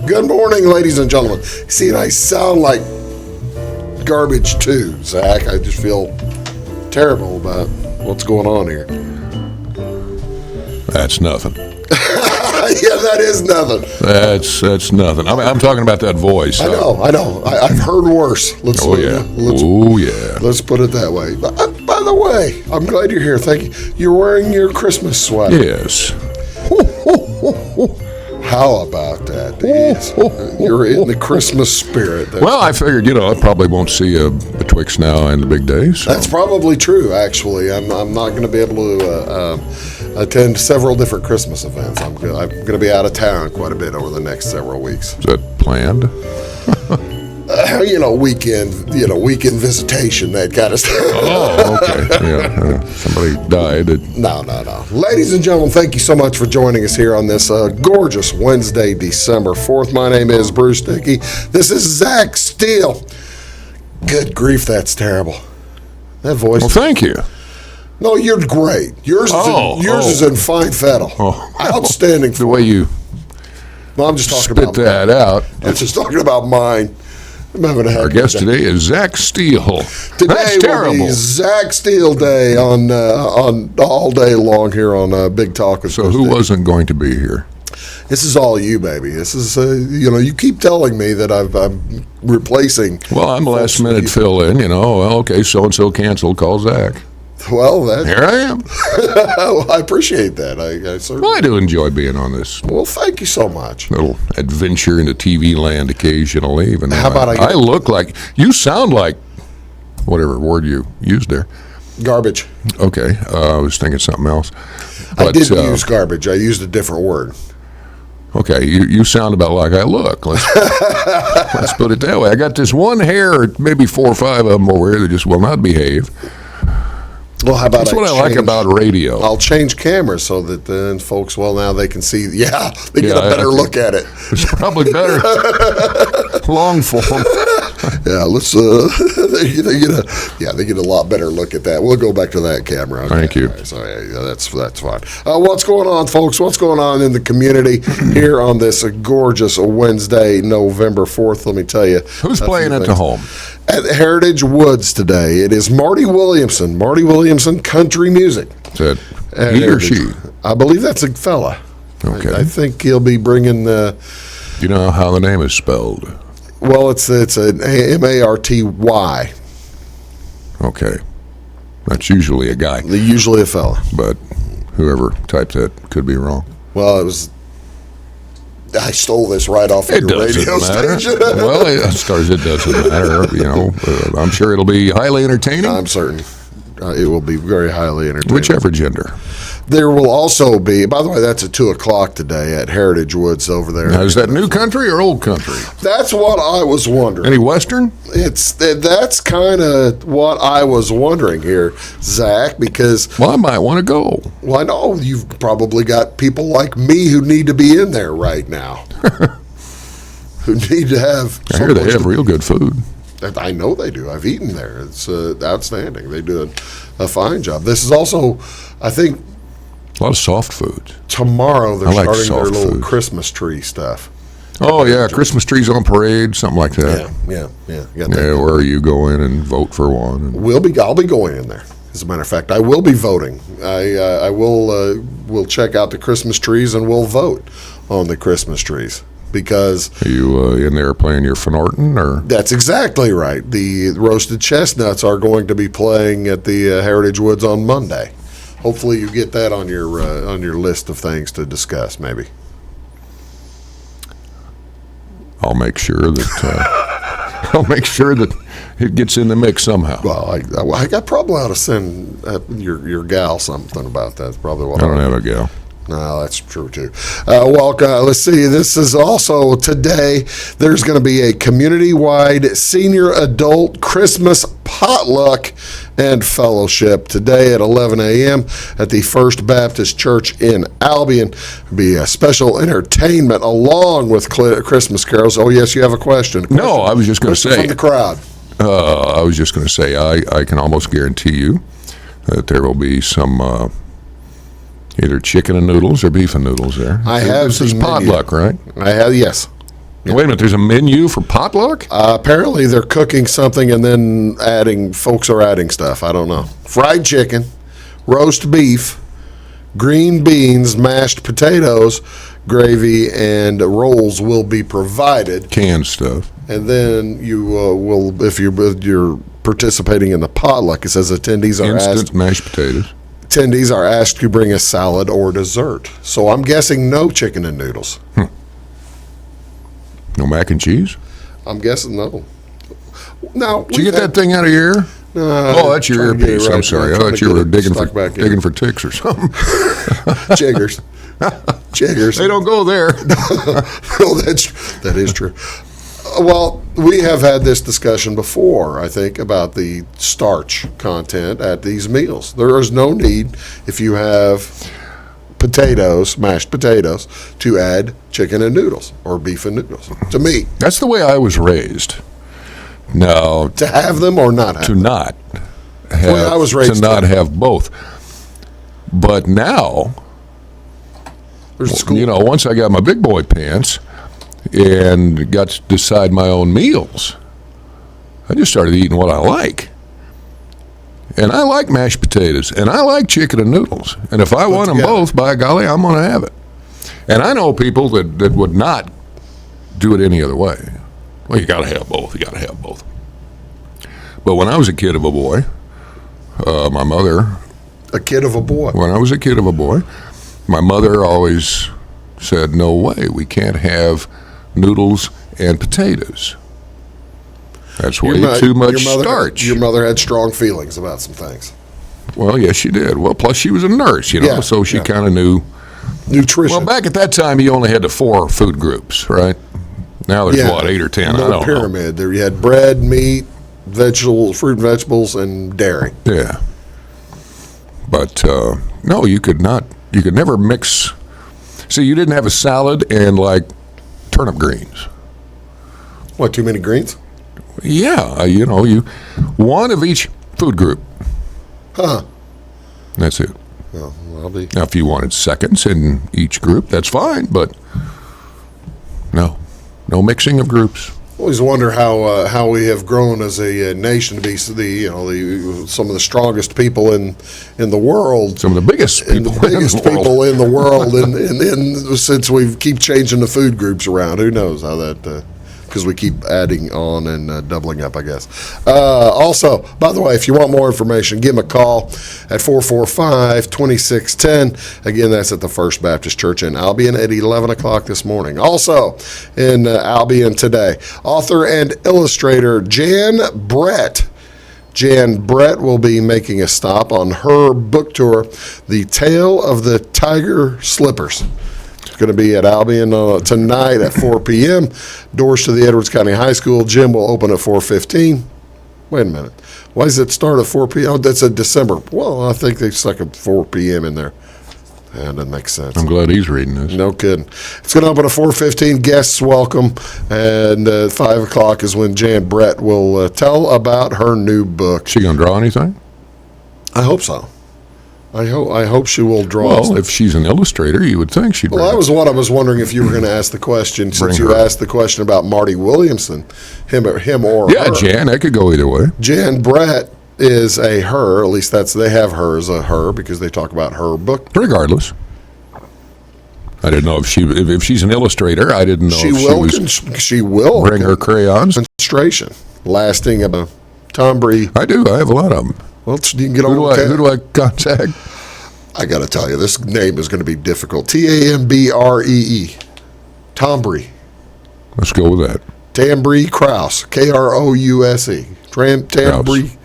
Good morning, ladies and gentlemen. See, and I sound like garbage too, Zach. I just feel terrible about what's going on here. That's nothing. Yeah, that is nothing. That's nothing. I'm talking about that voice. I know. I've heard worse. Let's put it that way. By the way, I'm glad you're here. Thank you. You're wearing your Christmas sweater. Yes. How about that? Yes. You're in the Christmas spirit. Well, I figured, I probably won't see you betwixt now and the big days. So. That's probably true, actually. I'm not going to be able to attend several different Christmas events. I'm going to be out of town quite a bit over the next several weeks. Is that planned? Weekend visitation, that kind of stuff. Oh, okay. Yeah. Somebody died. No. Ladies and gentlemen, thank you so much for joining us here on this gorgeous Wednesday, December 4th. My name is Bruce Dickey. This is Zak Steel. Good grief, that's terrible. That voice. Well, thank you. No, you're great. Yours is in fine fettle. Oh. Outstanding. The way you I'm just talking spit that out. I'm just talking about mine. Our guest today is Zak Steel. Today That's terrible. Will be Zak Steel Day on all day long here on Big Talk. So who wasn't going to be here? This is all you, baby. This is you keep telling me that I'm replacing. Well, I'm last minute fill in. Well, okay, so and so canceled. Call Zach. Well, here I am. I appreciate that. I do enjoy being on this. Well, thank you so much. Little adventure into TV land occasionally. Even how about I look like you sound like whatever word you used there. Garbage. Okay, I was thinking something else. But, I didn't use garbage. I used a different word. Okay, you sound about like I look. Let's put it that way. I got this one hair, maybe 4 or 5 of them over here that just will not behave. Well, how about that's what I like about radio. I'll change cameras so that then folks, now they can see. Yeah, they get a better look at it. It's probably better long form. Yeah, let's. They get a lot better look at that. We'll go back to that camera. Okay. Thank you. Right, so that's fine. What's going on, folks? What's going on in the community here on this gorgeous Wednesday, November 4th? Let me tell you. Who's playing at the home? At Heritage Woods today, it is Marty Williamson. Marty Williamson, country music. Is that he or she? I believe that's a fella. Okay. I think he'll be bringing the. Do you know how the name is spelled? Well, it's an Marty. Okay. That's usually a guy. Usually a fella. But whoever typed that could be wrong. Well, it was. I stole this right off of your radio station. Well, it doesn't matter. I'm sure it'll be highly entertaining. I'm certain it will be very highly entertaining. Whichever gender. There will also be, by the way, that's at 2:00 today at Heritage Woods over there. Now, is that new country or old country? That's what I was wondering. Any Western? That's kind of what I was wondering here, Zach, because... Well, I might want to go. Well, I know you've probably got people like me who need to be in there right now. Who need to have... I hear they have real good food. I know they do. I've eaten there. It's outstanding. They do a fine job. This is also, I think... A lot of soft food. Tomorrow they're starting their little food. Christmas tree stuff. Oh, yeah, Christmas trees on parade, something like that. Yeah. Where you go in and vote for one. I'll be going in there. As a matter of fact, I will be voting. I will check out the Christmas trees and we'll vote on the Christmas trees. Because are you in there playing your Finorton, or? That's exactly right. The roasted chestnuts are going to be playing at the Heritage Woods on Monday. Hopefully, you get that on your list of things to discuss. Maybe I'll make sure that it gets in the mix somehow. Well, I probably ought to send your gal something about that. That's probably what I don't have a gal. No, that's true, too. Let's see. This is also today. There's going to be a community-wide senior adult Christmas potluck and fellowship today at 11 a.m. at the First Baptist Church in Albion. There'll be a special entertainment along with Christmas carols. Oh, yes, you have a question. No, I was just going to say. From the crowd. I was just going to say, I can almost guarantee you that there will be some... either chicken and noodles or beef and noodles there. I have This is potluck, right? I have, yes. Wait a minute, there's a menu for potluck? Apparently, they're cooking something and then folks are adding stuff. I don't know. Fried chicken, roast beef, green beans, mashed potatoes, gravy, and rolls will be provided. Canned stuff. And then you will, if you're participating in the potluck, it says attendees are Instant mashed potatoes. Attendees are asked to bring a salad or dessert. So I'm guessing no chicken and noodles. No mac and cheese? I'm guessing no. Now, Did you get that thing out of your ear? Oh, that's your earpiece. I'm sorry. I thought you were digging for ticks or something. Jiggers. Jiggers. They don't go there. No, that is true. Well, we have had this discussion before, I think, about the starch content at these meals. There is no need, if you have potatoes, mashed potatoes, to add chicken and noodles or beef and noodles, to me. That's the way I was raised. No. To have them or not have to them? Not have, Well, I was raised to not have both. But now, once I got my big boy pants and got to decide my own meals, I just started eating what I like. And I like mashed potatoes, and I like chicken and noodles. And if I want them both, by golly, I'm going to have it. And I know people that would not do it any other way. Well, you got to have both. You got to have both. But when I was a kid of a boy, my mother... A kid of a boy? When I was a kid of a boy, my mother always said, no way, we can't have noodles and potatoes. That's way too much starch. Your mother had strong feelings about some things. Well, yes, she did. Well, plus she was a nurse, so she kind of knew. Nutrition. Well, back at that time, you only had the 4 food groups, right? Now there's, 8 or 10? I don't know. Pyramid. There you had bread, meat, vegetables, fruit and vegetables, and dairy. Yeah. But, no, you could never mix. See, you didn't have a salad and, turnip greens. What, too many greens? Yeah, one of each food group. Huh. That's it. Well, Now, if you wanted seconds in each group, that's fine, but no mixing of groups. Always wonder how we have grown as a nation to be some of the strongest people in the world. Some of the biggest people in the world, and since we keep changing the food groups around, who knows how that. Because we keep adding on and doubling up, I guess. Also, by the way, if you want more information, give them a call at 445-2610. Again, that's at the First Baptist Church in Albion at 11 o'clock this morning. Also in Albion today, author and illustrator Jan Brett. Jan Brett will be making a stop on her book tour, The Tale of the Tiger Slippers. Going to be at Albion tonight at 4 p.m. Doors to the Edwards County High School gym will open at 4:15. Wait a minute. Why does it start at 4 p.m.? Oh, that's in December. Well, I think they stuck at 4 p.m. in there. That doesn't make sense. I'm glad he's reading this. No kidding. It's going to open at 4:15. Guests welcome. And 5 o'clock is when Jan Brett will tell about her new book. She going to draw anything? I hope so. I hope she will draw. Well, if she's an illustrator, you would think she'd. Well, that was what I was wondering if you were going to ask the question, since you asked the question about Marty Williamson, him or her. Yeah, Jan, that could go either way. Jan Brett is a her. At least they have her as a her because they talk about her book. Regardless, I didn't know if she's an illustrator. I didn't know she will bring her crayons. Demonstration lasting about Tom Bree. I do. I have a lot of them. Well, you can get on. Who do I contact? I got to tell you, this name is going to be difficult. Tambree. Tombree. Let's go with that. Tambree Krause. Krouse. Tambree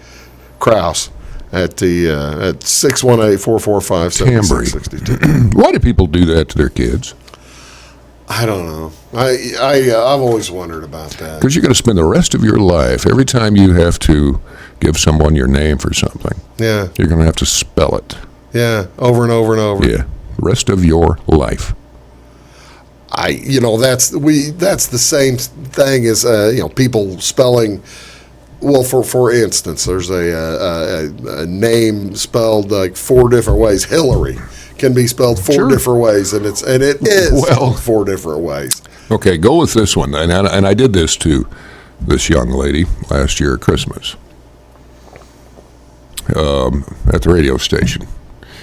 Krause at 618-445-7662. Why do people do that to their kids? I don't know. I've always wondered about that. Because you're going to spend the rest of your life, every time you have to give someone your name for something, yeah, you're going to have to spell it. Yeah, over and over and over. Yeah, the rest of your life. That's the same thing as people spelling. Well, for instance, there's a name spelled like 4 different ways. Hillary can be spelled 4 different ways, and it is 4 different ways. Okay, go with this one. And I did this to this young lady last year at Christmas at the radio station.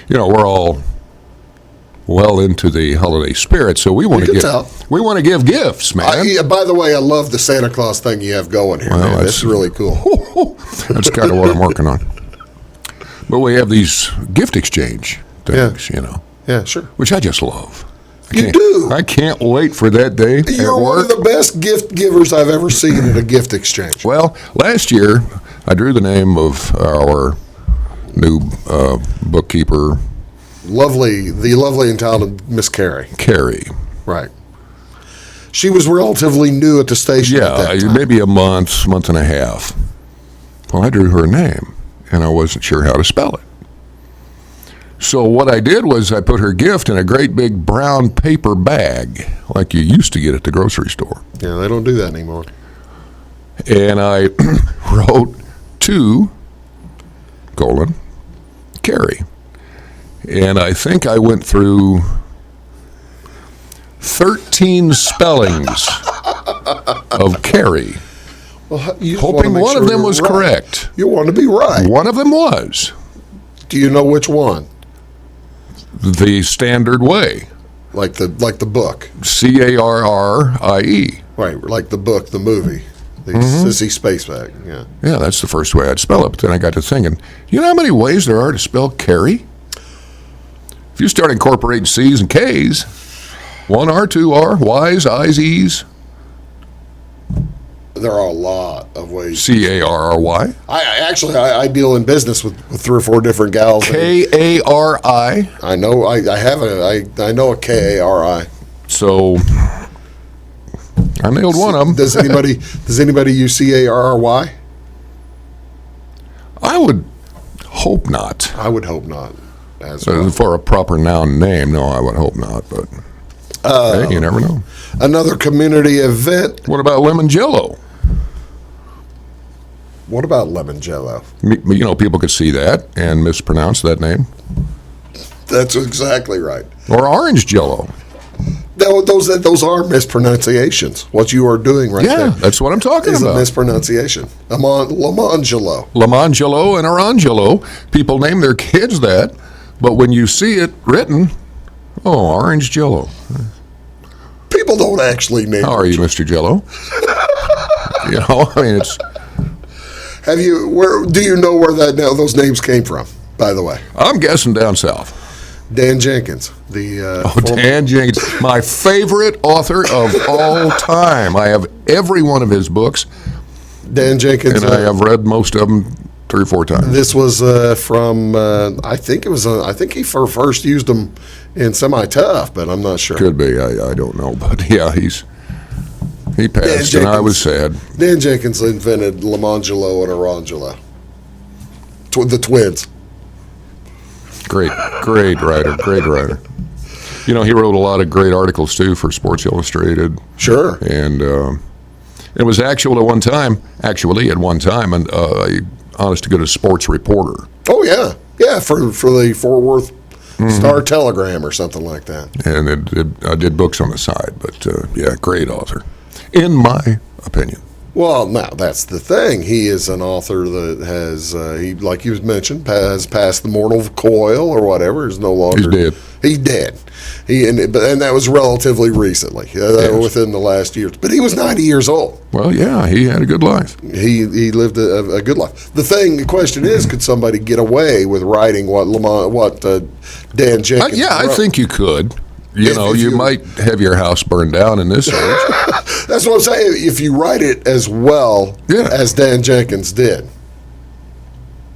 You know, we're all well into the holiday spirit, so we want to give gifts, man. By the way, I love the Santa Claus thing you have going here, man. This is really cool. That's kind of what I'm working on. But we have these gift exchange things, you know. Yeah, sure. Which I just love. I can't wait for that day. You're one of the best gift givers I've ever seen at a gift exchange. Well, last year, I drew the name of our new bookkeeper. The lovely and talented Miss Carrie. Carrie. Right. She was relatively new at the station at that time. Maybe a month and a half. Well, I drew her name, and I wasn't sure how to spell it. So what I did was I put her gift in a great big brown paper bag, like you used to get at the grocery store. Yeah, they don't do that anymore. And I wrote to, Carrie. And I think I went through 13 spellings of Carrie, hoping one of them was correct. You want to be right. One of them was. Do you know which one? The standard way. Like the book. Carrie. Right, like the book, the movie. The Sissy Spacebag, yeah. Yeah, that's the first way I'd spell it. But then I got to thinking, you know how many ways there are to spell Carrie? If you start incorporating C's and K's, 1R, 2R, Y's, I's, E's. There are a lot of ways. Carry. I deal in business with 3 or 4 different gals. Kari. I know. I know a Kari. So I nailed one of them. Does anybody use Carry? I would hope not. I would hope not. As well. For a proper noun name, no, I would hope not. But hey, you never know. Another community event. What about lemon jello? What about lemon jello? You know, people could see that and mispronounce that name. That's exactly right. Or orange jello. Those are mispronunciations. What you are doing right there. Yeah, that's what I'm talking about. Is a mispronunciation. Lamangelo. Lamangelo and Orangelo. People name their kids that, but when you see it written, orange jello. People don't actually name. How are you, Mr. Jello? You know, I mean, it's. Do you know where those names came from? By the way, I'm guessing down south. Dan Jenkins, Dan Jenkins, my favorite author of all time. I have every one of his books. Dan Jenkins, and I have read most of them 3 or 4 times. This was from I think he first used them in Semi-Tough, but I'm not sure. Could be. I don't know, but yeah, he passed, and I was sad. Dan Jenkins invented Lamangelo and Orangelo, the twins. Great writer. You know, he wrote a lot of great articles too for Sports Illustrated. Sure. And it was actually at one time, and honest to goodness sports reporter. Oh yeah, for the Fort Worth Star Telegram or something like that. And I did books on the side, but great author, in my opinion. Well, now that's the thing. He is an author that has, like you mentioned, has passed the mortal coil or whatever. Is no longer. He's dead. He's dead. And that was relatively recently, within the last year. But he was 90 years old. Well, yeah, he had a good life. He lived a good life. The question is, could somebody get away with writing what Dan Jenkins wrote? I think you could. You might have your house burned down in this age. That's what I'm saying. If you write it as well as Dan Jenkins did.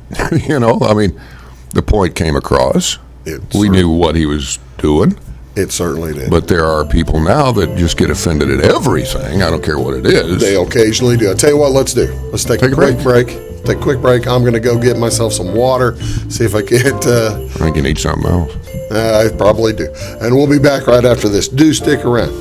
The point came across. We knew what he was doing. It certainly did. But there are people now that just get offended at everything. I don't care what it is. They occasionally do. I'll tell you what, let's do. Let's take a quick break. Take a quick break. I'm going to go get myself some water, see if I can't... I can eat something else. I probably do. And we'll be back right after this. Do stick around.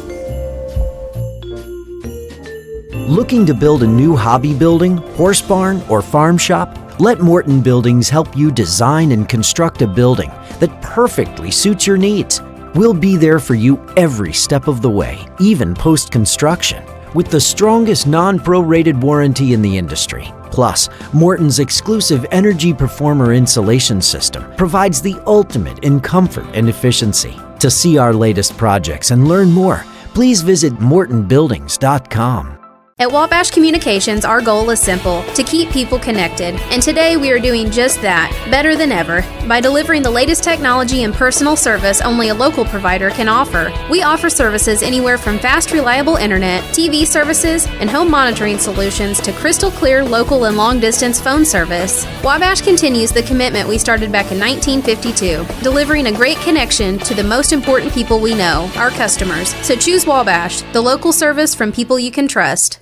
Looking to build a new hobby building, horse barn, or farm shop? Let Morton Buildings help you design and construct a building that perfectly suits your needs. We'll be there for you every step of the way, even post-construction, with the strongest non-prorated warranty in the industry. Plus, Morton's exclusive Energy Performer insulation system provides the ultimate in comfort and efficiency. To see our latest projects and learn more, please visit mortonbuildings.com. At Wabash Communications, our goal is simple: to keep people connected. And today we are doing just that, better than ever, by delivering the latest technology and personal service only a local provider can offer. We offer services anywhere from fast, reliable internet, TV services, and home monitoring solutions to crystal clear local and long-distance phone service. Wabash continues the commitment we started back in 1952, delivering a great connection to the most important people we know, our customers. So choose Wabash, the local service from people you can trust.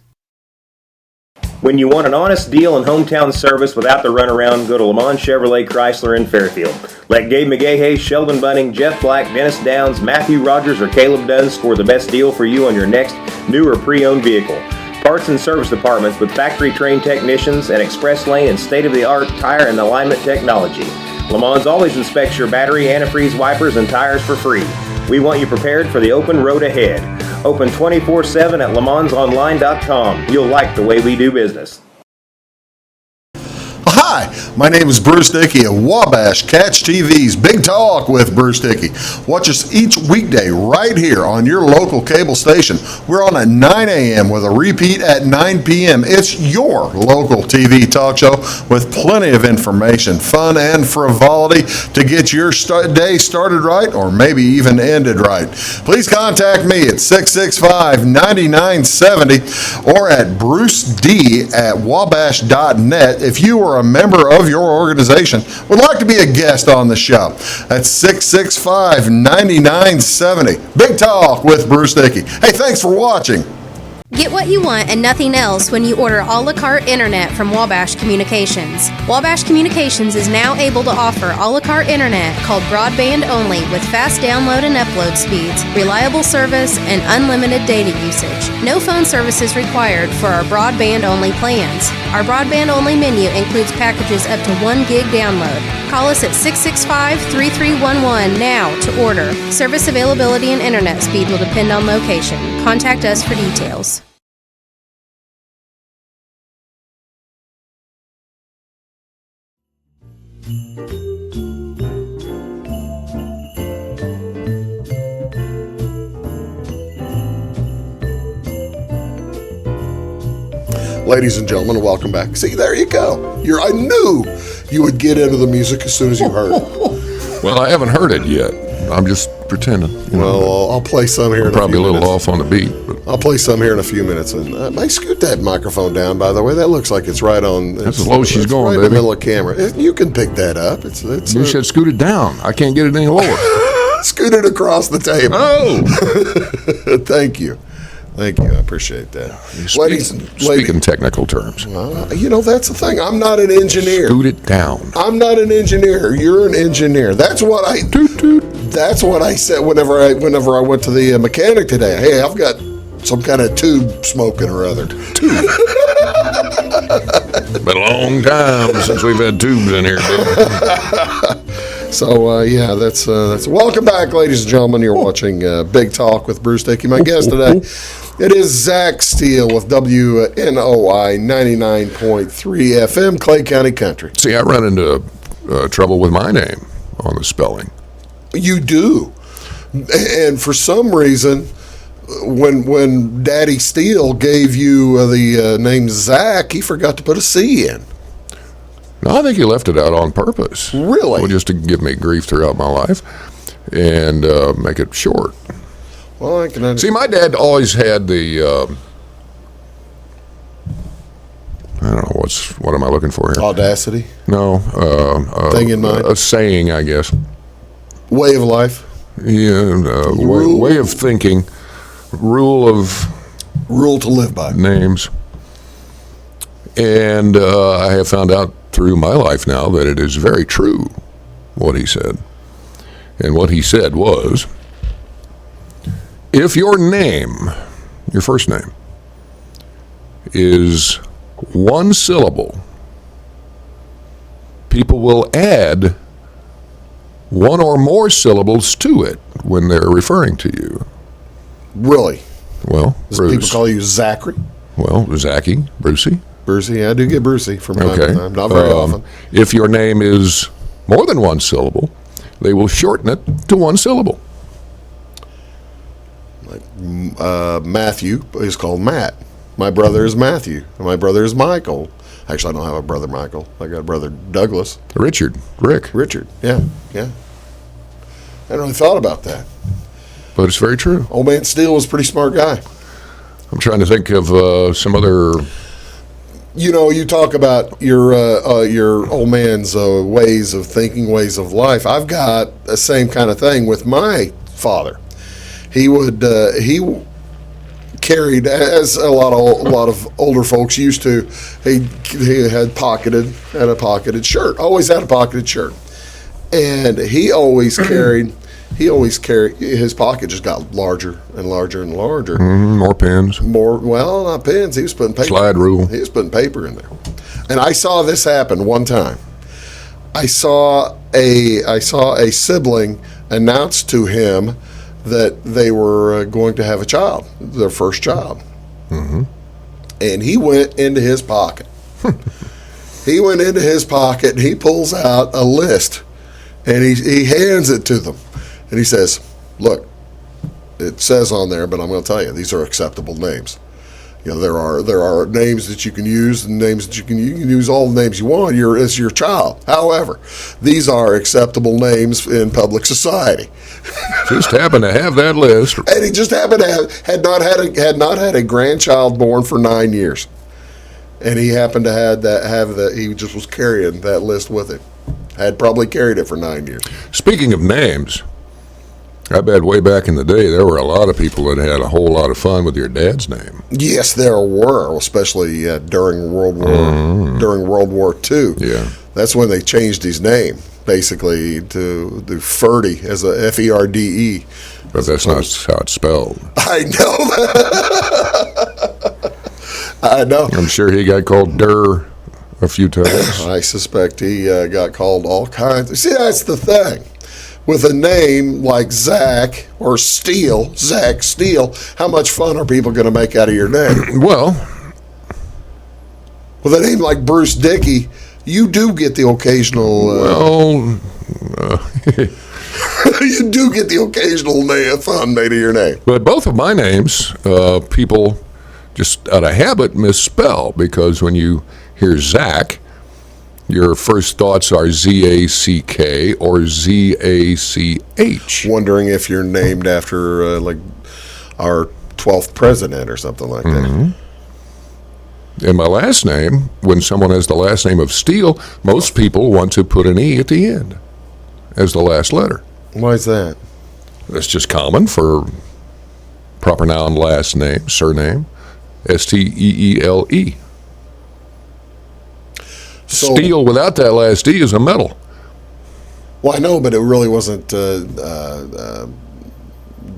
When you want an honest deal and hometown service without the runaround, go to Lamont Chevrolet Chrysler in Fairfield. Let Gabe McGahey, Sheldon Bunning, Jeff Black, Dennis Downs, Matthew Rogers, or Caleb Dunn score the best deal for you on your next new or pre-owned vehicle. Parts and service departments with factory-trained technicians and express lane and state-of-the-art tire and alignment technology. Lamont always inspects your battery, antifreeze, wipers, and tires for free. We want you prepared for the open road ahead. Open 24/7 at LeMansOnline.com. You'll like the way we do business. Hi, my name is Bruce Dickey of Wabash Catch TV's Big Talk with Bruce Dickey. Watch us each weekday right here on your local cable station. We're on at 9 a.m. with a repeat at 9 p.m. It's your local TV talk show with plenty of information, fun, and frivolity to get your day started right or maybe even ended right. Please contact me at 665-9970 or at bruced@wabash.net if you are a member of your organization would like to be a guest on the show. That's 665-9970. Big Talk with Bruce Dickey. Hey, thanks for watching. Get what you want and nothing else when you order a la carte internet from Wabash Communications. Wabash Communications is now able to offer a la carte internet called broadband only with fast download and upload speeds, reliable service, and unlimited data usage. No phone service is required for our broadband only plans. Our broadband only menu includes packages up to 1 gig download. Call us at 665-3311 now to order. Service availability and internet speed will depend on location. Contact us for details. Ladies and gentlemen, welcome back. See, there you go. I knew you would get into the music as soon as you heard it. Well, I haven't heard it yet. I'm just pretending. Well, I'll play some here in probably a few little minutes. off on the beat. But I'll play some here in a few minutes. And may scoot that microphone down, by the way. That looks like it's right on. That's as low as she's going, right baby. in the middle of the camera. You can pick that up. You said scoot it down. I can't get it any lower. Scoot it across the table. Oh! Thank you. Thank you. I appreciate that. Speaking technical terms. That's the thing. I'm not an engineer. Scoot it down. I'm not an engineer. You're an engineer. That's what I. Toot, toot. That's what I said whenever I went to the mechanic today. Hey, I've got some kind of tube smoking or other. Tube. Been a long time since we've had tubes in here, dude. So, that's welcome back, ladies and gentlemen. You're watching Big Talk with Bruce Dickey. My guest today, it is Zak Steel with WNOI 99.3 FM, Clay County Country. See, I run into trouble with my name on the spelling. You do. And for some reason, when Daddy Steel gave you the name Zach, he forgot to put a C in. No, I think he left it out on purpose. Really? Well, just to give me grief throughout my life and make it short. Well, I can understand. See, my dad always had the, I don't know, what am I looking for here? Audacity? No. Thing in mind? A saying, I guess. Way of life? Yeah, way of thinking. Rule to live by. Names. And I have found out through my life now that it is very true what he said. And what he said was, if your name, your first name, is one syllable, people will add one or more syllables to it when they're referring to you. Really? Well, People Bruce. call you Zachary? Well, Zachy, Brucey. Brucey, I do get Brucey from time to Okay. time. Not very often. If your name is more than one syllable, they will shorten it to one syllable. Matthew is called Matt. My brother is Matthew. And my brother is Michael. Actually, I don't have a brother Michael. I got a brother Douglas. Richard, Rick. Richard. Yeah. I hadn't really thought about that. But it's very true. Old man Steele was a pretty smart guy. I'm trying to think of some other. You know, you talk about your old man's ways of thinking, ways of life. I've got the same kind of thing with my father. He carried, as a lot of older folks used to. He had a pocketed shirt. Always had a pocketed shirt, and he always carried. His pocket just got larger and larger and larger. More pens. Well, not pens. He was putting paper. Slide rule. He was putting paper in there. And I saw this happen one time. I saw a sibling announce to him that they were going to have a child, their first child. Mm-hmm. And he went into his pocket. He pulls out a list, and he hands it to them. And he says, look, it says on there, but I'm going to tell you, these are acceptable names. You know, there are names that you can use and names that you can use all the names you want as your child. However, these are acceptable names in public society. Just happened to have that list. And he just happened to had not had a grandchild born for 9 years. And he happened to have that he just was carrying that list with him. Had probably carried it for 9 years. Speaking of names, I bet way back in the day there were a lot of people that had a whole lot of fun with your dad's name. Yes, there were, especially during World War II. Yeah, that's when they changed his name basically to Ferdy as a F-E-R-D-E. But that's not how it's spelled. I know. I know. I'm sure he got called Durr a few times. I suspect he got called all kinds. See, that's the thing. With a name like Zak or Steel, Zak Steel, how much fun are people going to make out of your name? Well, with a name like Bruce Dickey, you do get the occasional. You do get the occasional fun made of your name. But both of my names, people just out of habit misspell, because when you hear Zach, your first thoughts are Z-A-C-K or Z-A-C-H. Wondering if you're named after like our 12th president or something like that. And my last name, when someone has the last name of Steel, most people want to put an E at the end as the last letter. Why is that? That's just common for proper noun, last name, surname, S-T-E-E-L-E. So, Steel without that last E is a metal. Well, I know, but it really wasn't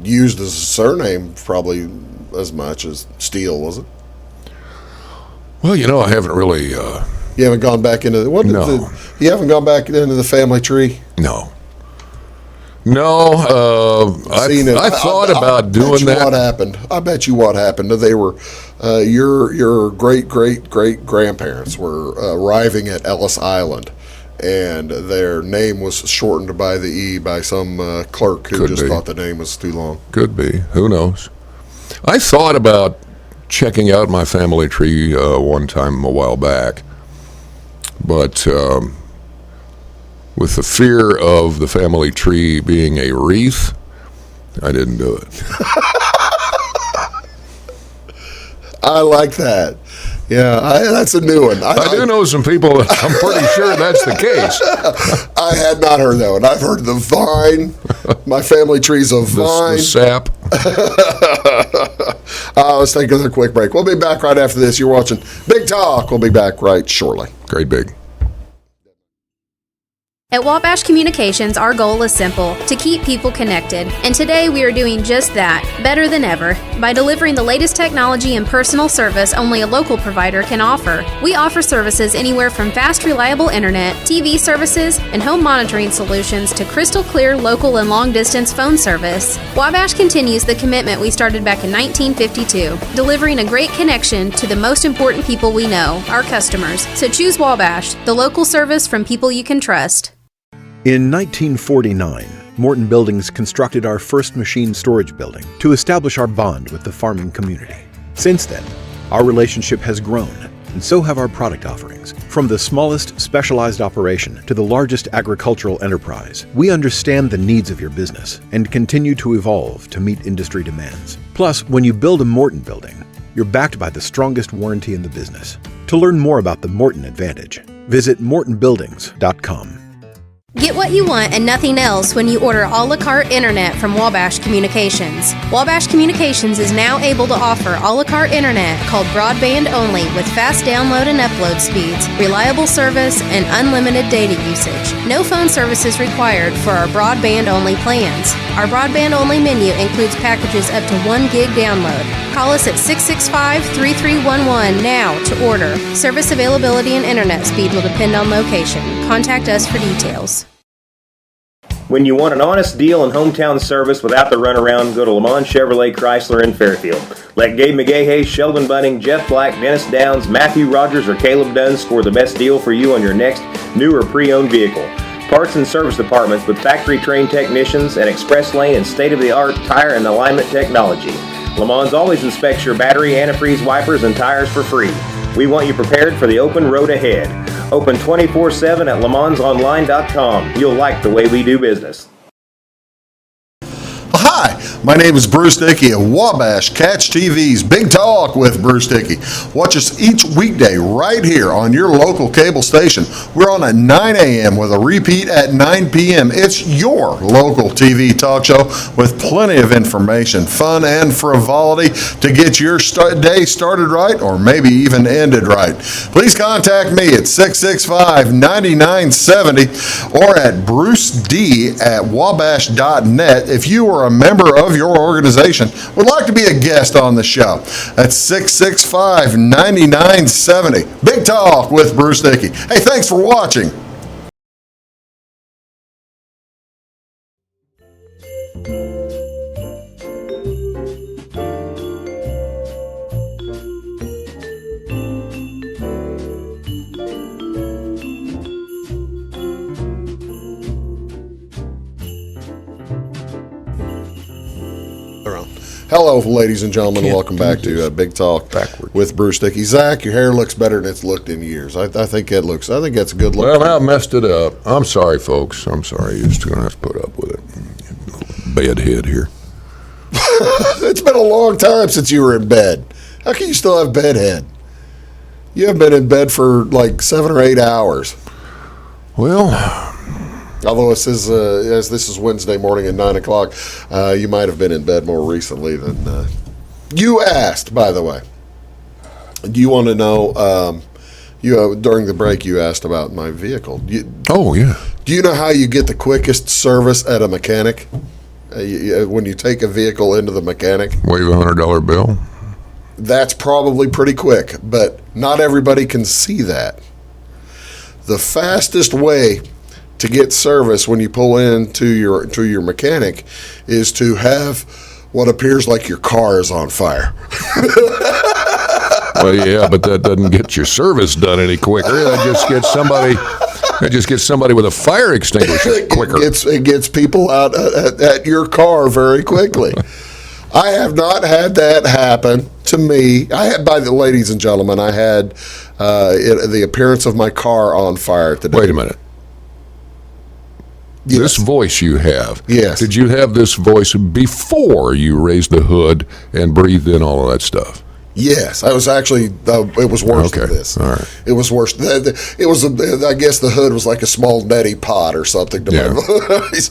used as a surname probably as much as Steel, was it? Well, you know, I haven't really... You haven't gone back into... You haven't gone back into the family tree? No. I thought about doing that. What happened? I bet you what happened. They were your great-great-great-grandparents were arriving at Ellis Island, and their name was shortened by the E by some clerk who thought the name was too long. Could be. Who knows? I thought about checking out my family tree one time a while back, but with the fear of the family tree being a wreath, I didn't do it. I like that. Yeah, that's a new one. I do know some people that I'm pretty sure that's the case. I had not heard that one. I've heard the vine. My family tree's a vine. The sap. Let's take another quick break. We'll be back right after this. You're watching Big Talk. We'll be back right shortly. Great big. At Wabash Communications, our goal is simple: to keep people connected. And today we are doing just that, better than ever, by delivering the latest technology and personal service only a local provider can offer. We offer services anywhere from fast, reliable internet, TV services, and home monitoring solutions to crystal clear local and long-distance phone service. Wabash continues the commitment we started back in 1952, delivering a great connection to the most important people we know, our customers. So choose Wabash, the local service from people you can trust. In 1949, Morton Buildings constructed our first machine storage building to establish our bond with the farming community. Since then, our relationship has grown, and so have our product offerings. From the smallest specialized operation to the largest agricultural enterprise, we understand the needs of your business and continue to evolve to meet industry demands. Plus, when you build a Morton building, you're backed by the strongest warranty in the business. To learn more about the Morton Advantage, visit mortonbuildings.com. Get what you want and nothing else when you order a la carte internet from Wabash Communications. Wabash Communications is now able to offer a la carte internet called broadband only with fast download and upload speeds, reliable service, and unlimited data usage. No phone service is required for our broadband only plans. Our broadband only menu includes packages up to 1 gig download. Call us at 665-3311 now to order. Service availability and internet speed will depend on location. Contact us for details. When you want an honest deal and hometown service without the runaround, go to Lamont Chevrolet Chrysler in Fairfield. Let Gabe McGahey, Sheldon Bunning, Jeff Black, Dennis Downs, Matthew Rogers, or Caleb Dunn score the best deal for you on your next new or pre-owned vehicle. Parts and service departments with factory-trained technicians and express lane and state-of-the-art tire and alignment technology. Lamont always inspects your battery, antifreeze, wipers, and tires for free. We want you prepared for the open road ahead. Open 24/7 at LeMansOnline.com. You'll like the way we do business. Hi, my name is Bruce Dickey of Wabash Catch TV's Big Talk with Bruce Dickey. Watch us each weekday right here on your local cable station. We're on at 9 a.m. with a repeat at 9 p.m. It's your local TV talk show with plenty of information, fun, and frivolity to get your day started right or maybe even ended right. Please contact me at 665-9970 or at bruced@wabash.net if you are a member of your organization would like to be a guest on the show. That's 665-9970. Big Talk with Bruce Dickey. Hey, thanks for watching. Hello, ladies and gentlemen. Welcome back to Big Talk with Bruce Dickey. Zach, your hair looks better than it's looked in years. I think that's a good look. Well, I messed it up. I'm sorry, folks. I'm sorry. You're just going to have to put up with it. Bad head here. It's been a long time since you were in bed. How can you still have bed head? You haven't been in bed for like 7 or 8 hours. Well, although it says, as this is Wednesday morning at 9 o'clock, you might have been in bed more recently than you asked, by the way. Do you want to know, during the break you asked about my vehicle. oh, yeah. Do you know how you get the quickest service at a mechanic? When you take a vehicle into the mechanic? Wave a $100 bill. That's probably pretty quick, but not everybody can see that. The fastest way to get service when you pull into your mechanic is to have what appears like your car is on fire. Well, yeah, but that doesn't get your service done any quicker. That just gets somebody with a fire extinguisher quicker. It gets people out at your car very quickly. I have not had that happen to me. Ladies and gentlemen, I had the appearance of my car on fire today. Wait a minute. Yes. This voice you have. Yes. Did you have this voice before you raised the hood and breathed in all of that stuff? Yes, I was actually. It was worse than this. All right. It was worse. It was. I guess the hood was like a small neti pot or something to my voice.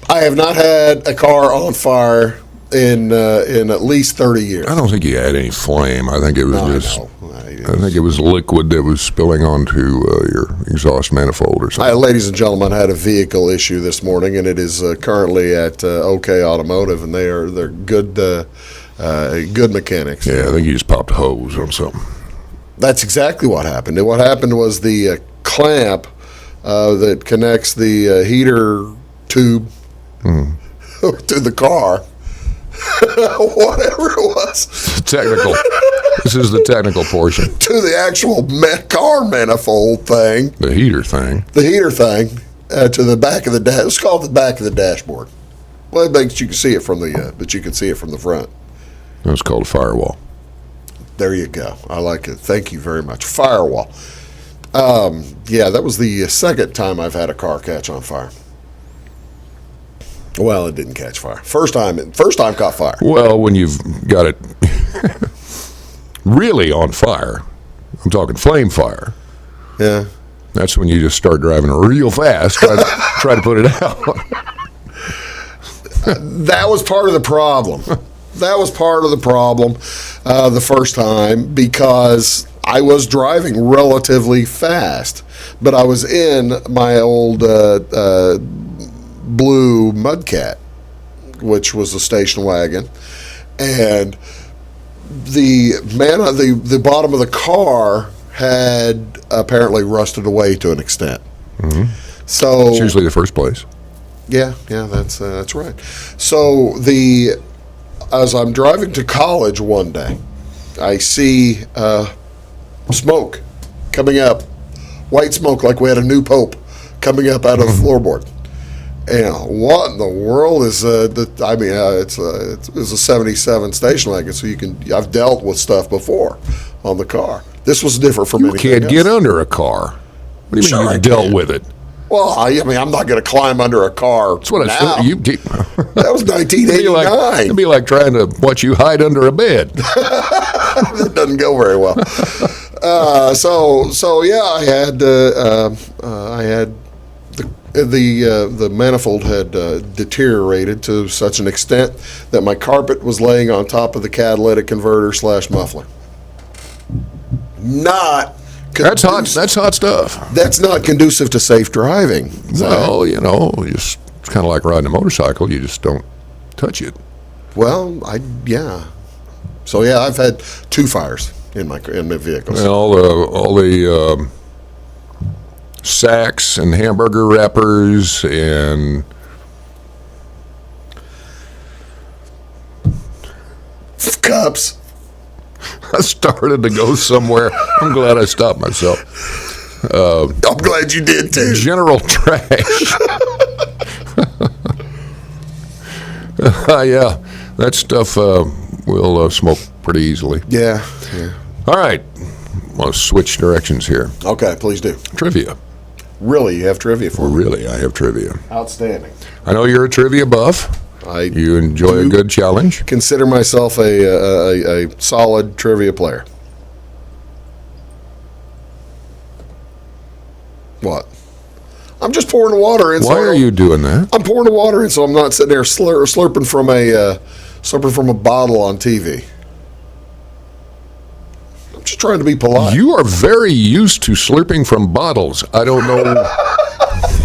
I have not had a car on fire in at least 30 years. I don't think you had any flame. I think it was just. I think it was liquid that was spilling onto your exhaust manifold or something. Ladies and gentlemen, I had a vehicle issue this morning, and it is currently at OK Automotive, and they're good good mechanics. Yeah, I think you just popped a hose on something. That's exactly what happened. And what happened was the clamp that connects the heater tube to the car, whatever it was. Technical. This is the technical portion. To the actual car manifold thing. The heater thing. The heater thing to the back of the dash. It's called the back of the dashboard. Well, it makes you can see it from but you can see it from the front. It's called a firewall. There you go. I like it. Thank you very much. Firewall. Yeah, that was the second time I've had a car catch on fire. Well, it didn't catch fire. First time caught fire. Well, when you've got it really on fire, I'm talking flame fire. Yeah. That's when you just start driving real fast, try to put it out. That was part of the problem. That was part of the problem the first time, because I was driving relatively fast, but I was in my old blue Mudcat, which was a station wagon, and the bottom of the car had apparently rusted away to an extent. Mm-hmm. So it's usually the first place. Yeah, that's right. So as I'm driving to college one day, I see smoke coming up, white smoke like we had a new pope coming up out of the floorboard. And what in the world is it's a 77 station wagon, so I've dealt with stuff before on the car. This was different from anything You can't else. get under a car. What do you mean you dealt with it? Well, I'm not going to climb under a car. That's what now. I said. That was 1989. It'd be like trying to watch you hide under a bed. That doesn't go very well. So yeah, I had the manifold had deteriorated to such an extent that my carpet was laying on top of the catalytic converter / muffler. That's hot stuff. That's not conducive to safe driving. Well, it's kind of like riding a motorcycle. You just don't touch it. Well, So yeah, I've had 2 fires in my vehicles. And all the sacks and hamburger wrappers and cups. I started to go somewhere. I'm glad I stopped myself. I'm glad you did too. General trash. Yeah, that stuff will smoke pretty easily. Yeah. All right, I'll switch directions here. Okay, please do. Trivia. Really, you have trivia for me? Really, I have trivia. Outstanding. I know you're a trivia buff. You enjoy a good challenge. Consider myself a solid trivia player. What? I'm just pouring the water in. Why are you doing that? I'm pouring the water in so I'm not sitting there slurping from a bottle on TV. I'm just trying to be polite. You are very used to slurping from bottles. I don't know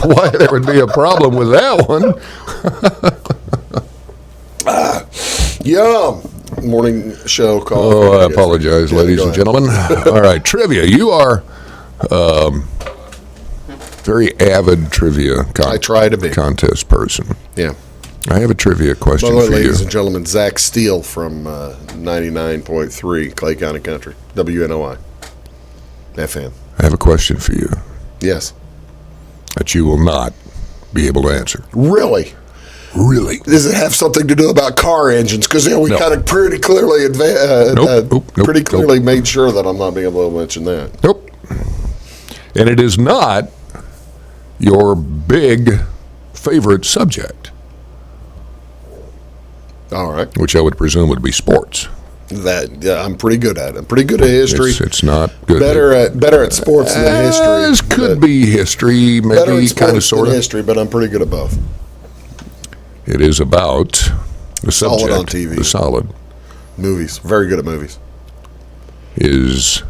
why there would be a problem with that one. Yum. Morning show call. Oh, I apologize, ladies and gentlemen. All right, trivia. You are very avid trivia I try to be. contest person. Yeah. I have a trivia question By the way, for you. ladies and gentlemen, Zak Steel from 99.3 Clay County Country, WNOI, FM. I have a question for you Yes. that you will not be able to answer. Really? Really? Does it have something to do about car engines? Because we No. kind of pretty clearly Nope. made sure that I'm not being able to mention that. Nope. And it is not your big favorite subject, All right. which I would presume would be sports. I'm pretty good at it. I'm pretty good at history. It's not good. Better at sports than history. This could but- be history, better maybe at kind of sports sort than of. history, but I'm pretty good at both. It is about The Solid subject, on TV. the solid, Movies. Very good at movies. is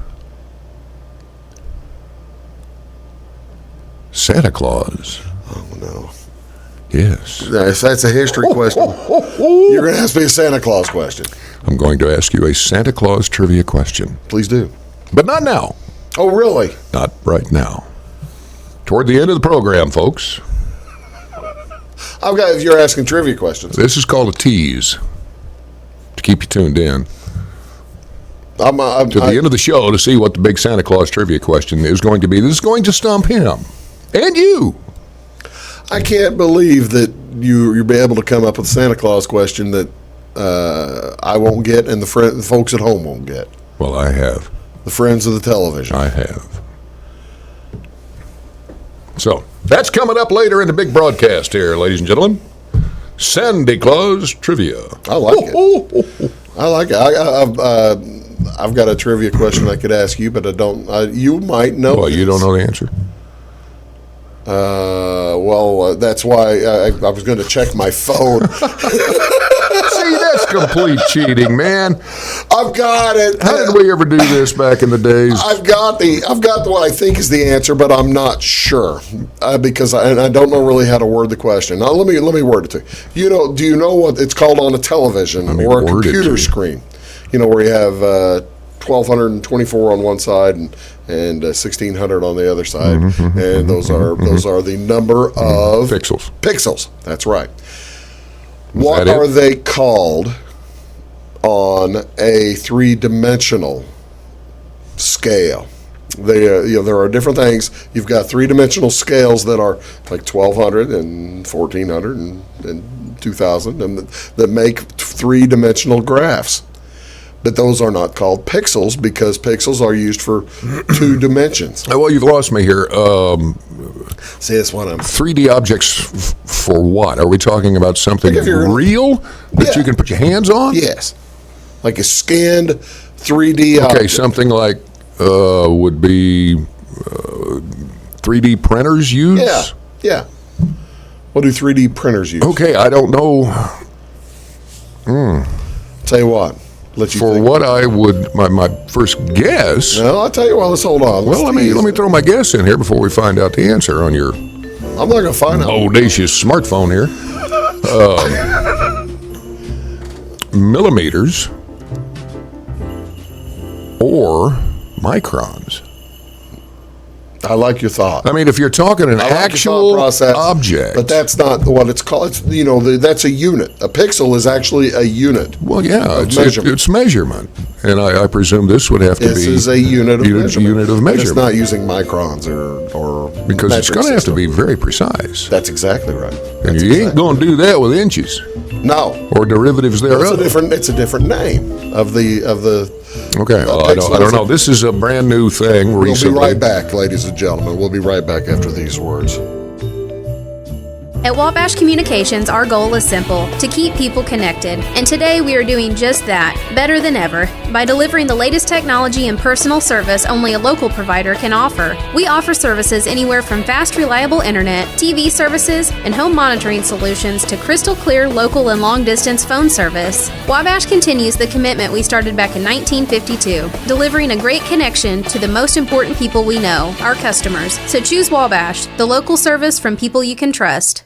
Santa Claus. Oh, no. Yes. That's a history question. You're going to ask me a Santa Claus question. I'm going to ask you a Santa Claus trivia question. Please do. But not now. Oh, really? Not right now. Toward the end of the program, folks. If you're asking trivia questions. This is called a tease to keep you tuned in. To the end of the show to see what the big Santa Claus trivia question is going to be. This is going to stump him and you. I can't believe that you'll be able to come up with a Santa Claus question that I won't get and the folks at home won't get. Well, I have. The friends of the television. I have. So, that's coming up later in the big broadcast here, ladies and gentlemen. Santa Claus trivia. I like it. I like it. I've got a trivia question I could ask you, but I don't. You might know. Well, you don't know the answer? That's why I was going to check my phone. See, that's complete cheating, man. I've got it. How did we ever do this back in the days? I've got what I think is the answer, but I'm not sure because I don't know really how to word the question. Now let me word it to you. Do you know what it's called on a television or a computer screen? Where you have 1224 on one side and 1600 on the other side, and those are the number of pixels. Pixels. That's right. What are they called on a three-dimensional scale? There are different things. You've got three-dimensional scales that are like 1200 and 1400 and 2000, and that make three-dimensional graphs. But those are not called pixels because pixels are used for 2 dimensions. Well, you've lost me here. See, that's what I'm... 3D objects for what? Are we talking about something real that you can put your hands on? Yes. Like a scanned 3D object. Okay, something like would be 3D printers use? Yeah. What do 3D printers use? Okay, I don't know. Tell you what. What I would, my first guess. No, I'll tell you what. Let's hold on. Let me throw my guess in here before we find out the answer on your. I'm not going to find out. Audacious smartphone here. Millimeters or microns. I like your thought. I mean, if you're talking an actual object, but that's not what it's called. It's, that's a unit. A pixel is actually a unit. Well, yeah, it's measurement, and I presume this would have to be. This is a unit of measurement. Unit of measurement. It's not using microns or because it's going to have to be very precise. That's exactly right. And you ain't going to do that with inches. No. Or derivatives thereof. It's a different name of the. Okay, I don't know. This is a brand new thing recently. We'll be right back, ladies and gentlemen. We'll be right back after these words. At Wabash Communications, our goal is simple: to keep people connected. And today we are doing just that, better than ever, by delivering the latest technology and personal service only a local provider can offer. We offer services anywhere from fast, reliable internet, TV services, and home monitoring solutions to crystal clear local and long-distance phone service. Wabash continues the commitment we started back in 1952, delivering a great connection to the most important people we know, our customers. So choose Wabash, the local service from people you can trust.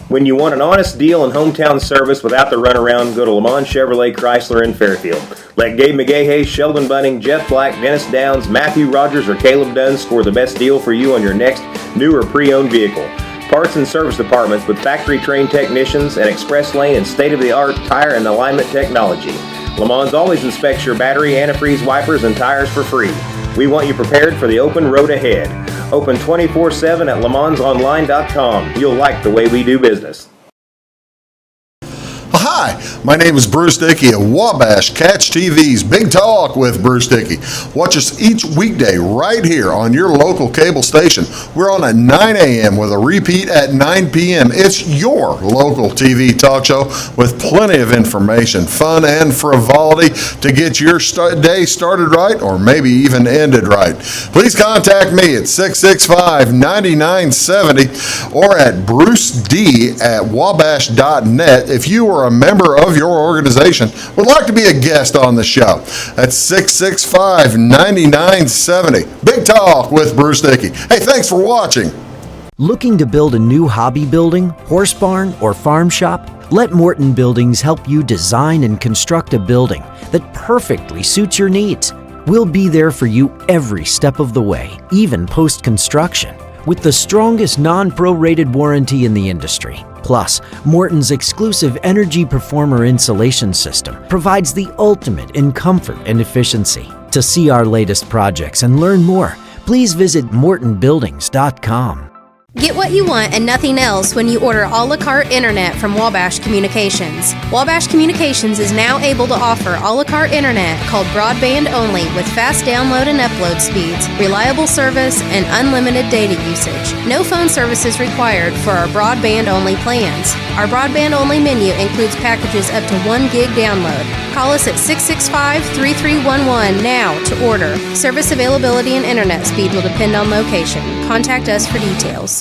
When you want an honest deal and hometown service without the runaround, go to Lamont Chevrolet Chrysler in Fairfield. Let Gabe McGahey, Sheldon Bunning, Jeff Black, Dennis Downs, Matthew Rogers, or Caleb Dunn score the best deal for you on your next new or pre-owned vehicle. Parts and service departments with factory-trained technicians and express lane and state-of-the-art tire and alignment technology. Lamont always inspects your battery, antifreeze, wipers, and tires for free. We want you prepared for the open road ahead. Open 24/7 at LeMansOnline.com. You'll like the way we do business. Hi, my name is Bruce Dickey of Wabash Catch TV's Big Talk with Bruce Dickey. Watch us each weekday right here on your local cable station. We're on at 9 a.m. with a repeat at 9 p.m. It's your local TV talk show with plenty of information, fun, and frivolity to get your day started right or maybe even ended right. Please contact me at 665-9970 or at bruced@wabash.net if you or a member of your organization would like to be a guest on the show. That's 665-9970. Big Talk with Bruce Dickey. Hey, thanks for watching. Looking to build a new hobby building, horse barn, or farm shop? Let Morton Buildings help you design and construct a building that perfectly suits your needs. We'll be there for you every step of the way, even post-construction, with the strongest non-prorated warranty in the industry. Plus, Morton's exclusive Energy Performer insulation system provides the ultimate in comfort and efficiency. To see our latest projects and learn more, please visit mortonbuildings.com. Get what you want and nothing else when you order a la carte internet from Wabash Communications. Wabash Communications is now able to offer a la carte internet called broadband only with fast download and upload speeds, reliable service, and unlimited data usage. No phone service is required for our broadband only plans. Our broadband only menu includes packages up to 1 gig download. Call us at 665-3311 now to order. Service availability and internet speed will depend on location. Contact us for details.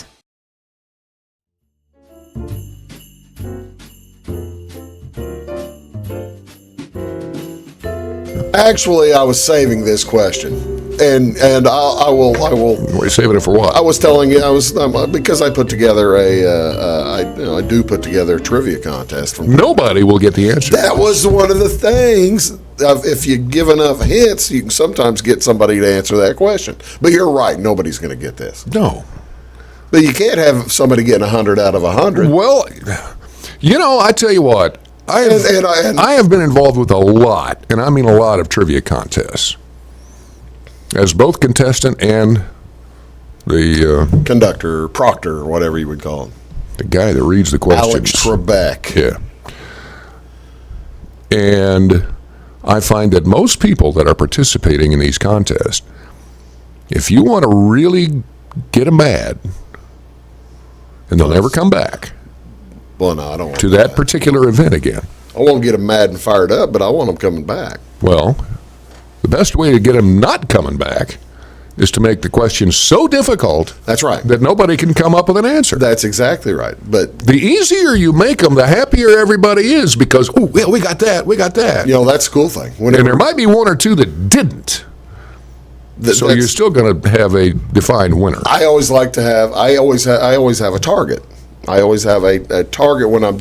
Actually, I was saving this question, and I will. What are you saving it for what? I was telling you, because I put together I do put together a trivia contest. Nobody will get the answer. That was one of the things. If you give enough hints, you can sometimes get somebody to answer that question. But you're right, nobody's going to get this. No. But you can't have somebody getting 100 out of 100. Well, I tell you what. I have been involved with a lot, and I mean a lot of trivia contests, as both contestant and the conductor, proctor, or whatever you would call him. The guy that reads the questions. Alex Trebek. Yeah. And I find that most people that are participating in these contests, if you want to really get them mad, and they'll never come back. Well, no, I don't want to that particular event again. I won't get them mad and fired up, but I want them coming back. Well, the best way to get them not coming back is to make the question so difficult. That's right. That nobody can come up with an answer. That's exactly right. But the easier you make them, the happier everybody is because, we got that. That's a cool thing. And there might be one or two that didn't. So you're still going to have a defined winner. I always have a target. I always have a target when I'm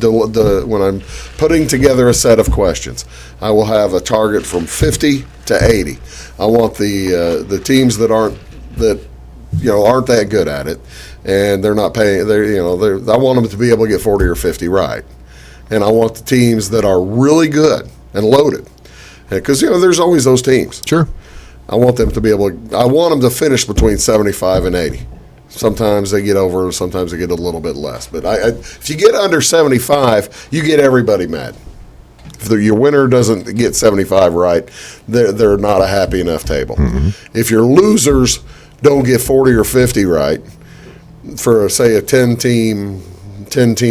putting together a set of questions. I will have a target from 50 to 80. I want the teams that aren't that good at it, and they're not paying. I want them to be able to get 40 or 50 right, and I want the teams that are really good and loaded, because there's always those teams. Sure. I want them to be able. I want them to finish between 75 and 80. Sometimes they get over, sometimes they get a little bit less. But if you get under 75, you get everybody mad. If your winner doesn't get 75 right, they're not a happy enough table. Mm-hmm. If your losers don't get 40 or 50 right, for, say, a 10-team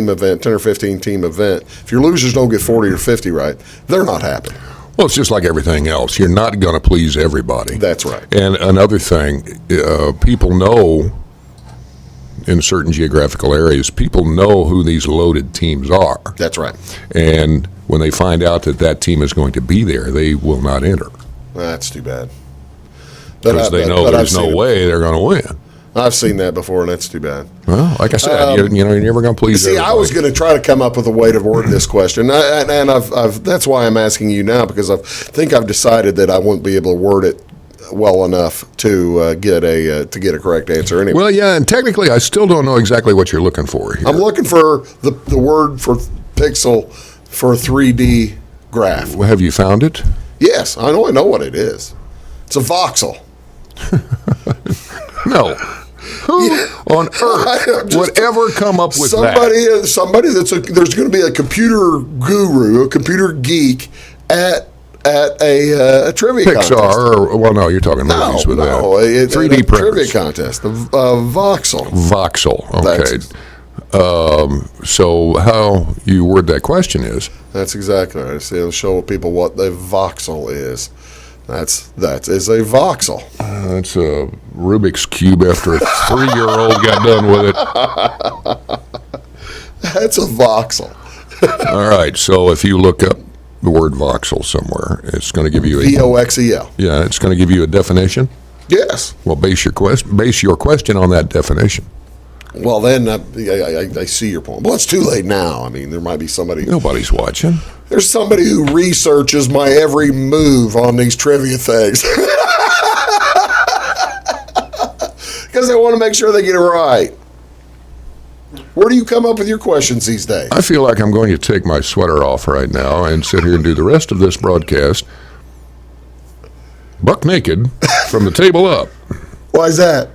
event, 10 or 15-team event, if your losers don't get 40 or 50 right, they're not happy. Well, it's just like everything else. You're not going to please everybody. That's right. And another thing, people know, in certain geographical areas, people know who these loaded teams are. That's right. And when they find out that team is going to be there, they will not enter. That's too bad. Because they know there's no way they're going to win. I've seen that before, and that's too bad. Well, like I said, you're never going to please everybody. I was going to try to come up with a way to word this question, and that's why I'm asking you now, because I think I've decided that I won't be able to word it well enough to get a correct answer anyway. Well, yeah, and technically, I still don't know exactly what you're looking for here. I'm looking for the word for pixel for a 3D graph. Well, have you found it? Yes, I know what it is. It's a voxel. No. Who on earth would ever come up with that? Somebody there's going to be a computer guru, a computer geek at a trivia contest. Pixar, well, no, you're talking movies with that. No, it's 3D a printers. trivia contest. Voxel. Voxel, okay. So how you word that question is? That's exactly right. So show people what a voxel is. That is a voxel. That's a Rubik's Cube after a 3-year-old got done with it. That's a voxel. All right, so if you look up the word voxel somewhere, it's going to give you a VOXEL. Yeah, it's going to give you a definition. Yes. Well, base your question on that definition. Well, then I see your point. Well, it's too late now. I mean, there might be somebody. Nobody's watching. There's somebody who researches my every move on these trivia things because they want to make sure they get it right. Where do you come up with your questions these days? I feel like I'm going to take my sweater off right now and sit here and do the rest of this broadcast buck naked from the table up. Why is that?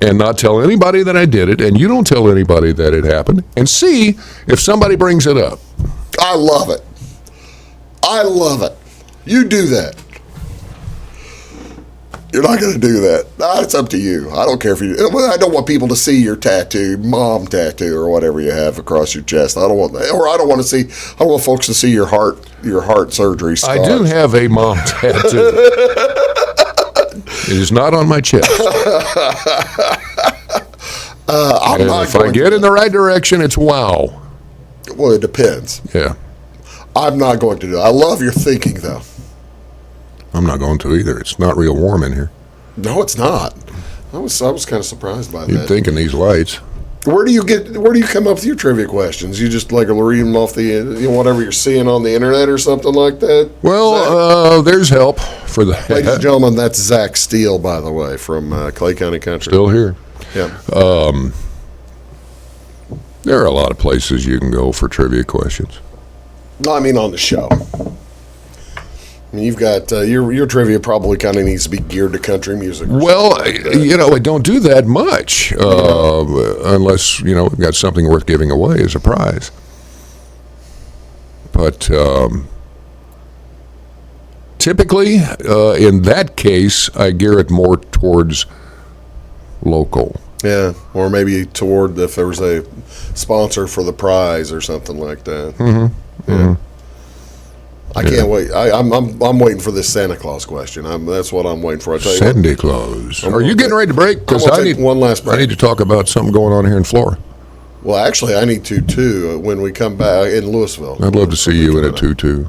And not tell anybody that I did it, and you don't tell anybody that it happened, and see if somebody brings it up. I love it. I love it. You do that. You're not going to do that. No, it's up to you. I don't care if you. I don't want people to see your tattoo, mom tattoo, or whatever you have across your chest. I don't want that, or I don't want to see. I don't want folks to see your heart surgery scars. I do have a mom tattoo. It is not on my chest. If I get in the right direction, it's wow. Well, it depends. Yeah. I'm not going to do it. I love your thinking, though. I'm not going to either. It's not real warm in here. No, it's not. I was kind of surprised by that. You'd think in these lights. Where do you come up with your trivia questions? You just like read them off the whatever you're seeing on the internet or something like that? Well, there's help for that. Ladies and gentlemen, that's Zak Steel, by the way, from Clay County Country. Still here. Yeah. There are a lot of places you can go for trivia questions. No, I mean on the show. I mean, you've got your trivia probably kind of needs to be geared to country music. Well, I don't do that much unless we've got something worth giving away as a prize. But typically, in that case, I gear it more towards local. Yeah, or maybe toward if there was a sponsor for the prize or something like that. Mm-hmm. Yeah. Mm-hmm. I can't wait. I'm waiting for this Santa Claus question. That's what I'm waiting for. I tell you Santa Claus. Are you getting ready to break? Because I need one last break. I need to talk about something going on here in Florida. Well, actually, I need to too when we come back in Louisville. I'd love to see you in a tutu.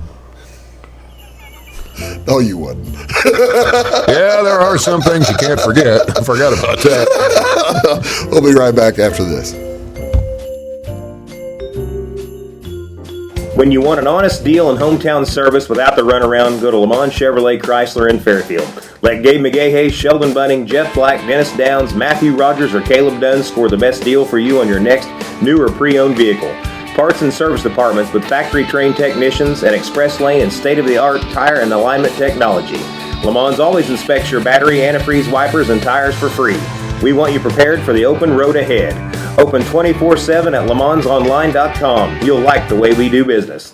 No, you wouldn't. Yeah, there are some things you can't forget. I forgot about that. We'll be right back after this. When you want an honest deal and hometown service without the runaround, go to Lamont Chevrolet Chrysler in Fairfield. Let Gabe McGahey, Sheldon Bunning, Jeff Black, Dennis Downs, Matthew Rogers, or Caleb Dunn score the best deal for you on your next new or pre-owned vehicle. Parts and service departments with factory-trained technicians and express lane and state-of-the-art tire and alignment technology. Lamont always inspects your battery, antifreeze, wipers, and tires for free. We want you prepared for the open road ahead. Open 24/7 at LeMansOnline.com. You'll like the way we do business.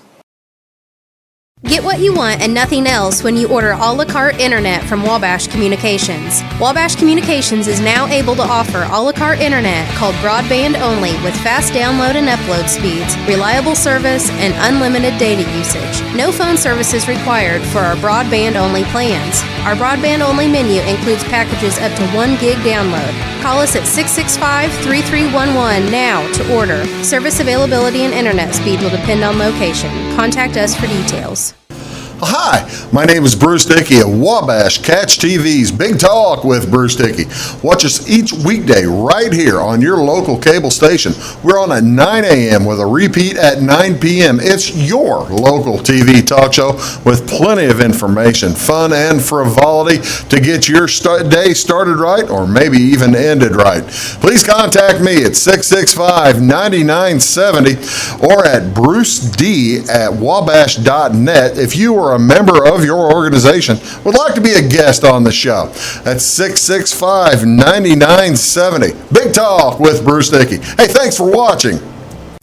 Get what you want and nothing else when you order a la carte internet from Wabash Communications. Wabash Communications is now able to offer a la carte internet called broadband only with fast download and upload speeds, reliable service, and unlimited data usage. No phone services required for our broadband only plans. Our broadband only menu includes packages up to 1 gig download. Call us at 665-3311 now to order. Service availability and internet speed will depend on location. Contact us for details. Hi, my name is Bruce Dickey of Wabash Catch TV's Big Talk with Bruce Dickey. Watch us each weekday right here on your local cable station. We're on at 9 a.m. with a repeat at 9 p.m. It's your local TV talk show with plenty of information, fun, and frivolity to get your day started right or maybe even ended right. Please contact me at 665-9970 or at bruced@wabash.net if you are or a member of your organization would like to be a guest on the show, that's 665-9970. Big Talk with Bruce Dickey. Hey, thanks for watching.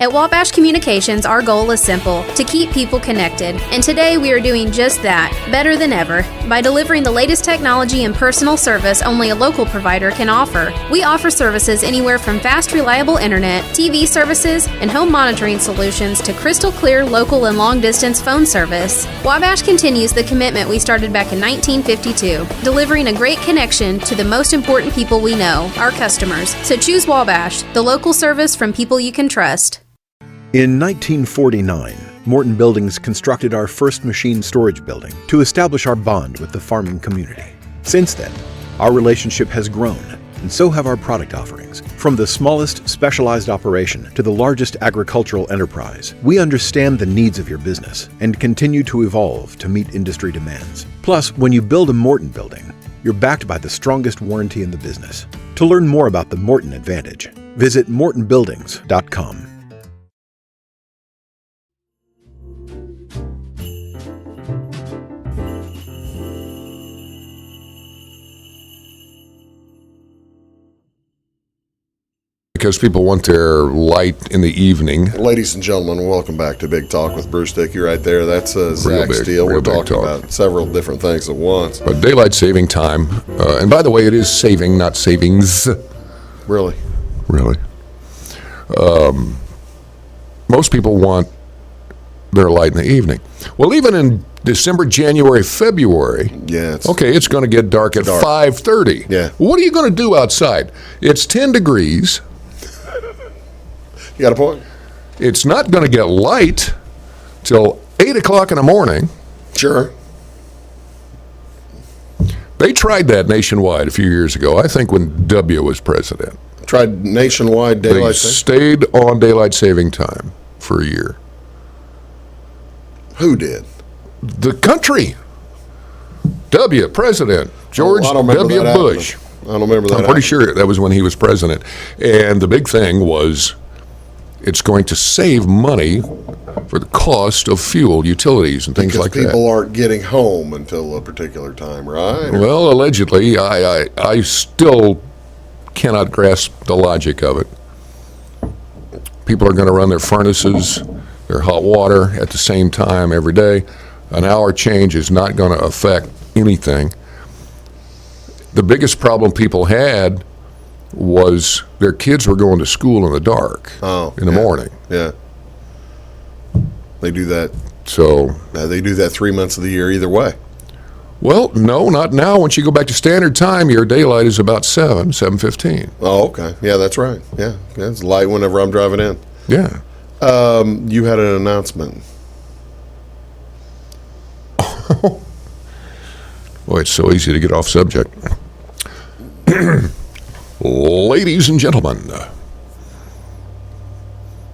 At Wabash Communications, our goal is simple: to keep people connected. And today we are doing just that, better than ever, by delivering the latest technology and personal service only a local provider can offer. We offer services anywhere from fast, reliable internet, TV services, and home monitoring solutions to crystal clear local and long-distance phone service. Wabash continues the commitment we started back in 1952, delivering a great connection to the most important people we know, our customers. So choose Wabash, the local service from people you can trust. In 1949, Morton Buildings constructed our first machine storage building to establish our bond with the farming community. Since then, our relationship has grown, and so have our product offerings. From the smallest specialized operation to the largest agricultural enterprise, we understand the needs of your business and continue to evolve to meet industry demands. Plus, when you build a Morton building, you're backed by the strongest warranty in the business. To learn more about the Morton Advantage, visit mortonbuildings.com. Because people want their light in the evening. Ladies and gentlemen, welcome back to Big Talk with Bruce Dickey. Right there, that's Zak big, Steel. We're real big talking talk. about several different things at once. But daylight saving time, and by the way, it is saving, not savings. Really? Really. Most people want their light in the evening. Well, even in December, January, February, Yeah. it's going to get dark at 5:30. Yeah. What are you going to do outside? It's 10 degrees. You got a point? It's not going to get light till 8 o'clock in the morning. Sure. They tried that nationwide a few years ago, I think when W was president. Tried nationwide They daylight saving? stayed on daylight saving time for a year. Who did? The country. W, president, George I don't remember W. that Bush. happening. I don't remember that. I'm pretty sure that was when he was president. And the big thing was it's going to save money for the cost of fuel, utilities, and things Because like people that. aren't getting home until a particular time, right? Well, allegedly, I still cannot grasp the logic of it. People are going to run their furnaces, their hot water at the same time every day. An hour change is not going to affect anything. The biggest problem people had was their kids were going to school in the dark in the morning. Yeah. They do that. So, They do that 3 months of the year either way. well, no, not now. Once you go back to standard time, your daylight is about 7:15. Oh, okay. Yeah, that's right. Yeah, it's light whenever I'm driving in. Yeah. You had an announcement. Boy, it's so easy to get off subject. Ladies and gentlemen,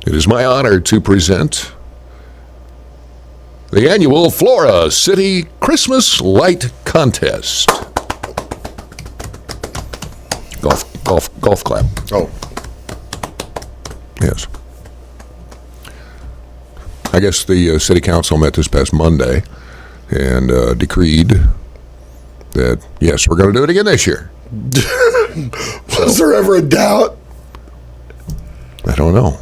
it is my honor to present the annual Flora City Christmas Light Contest. Golf clap. Oh, Yes. I guess the city council met this past Monday and decreed that, yes, we're going to do it again this year. was there ever a doubt? I don't know.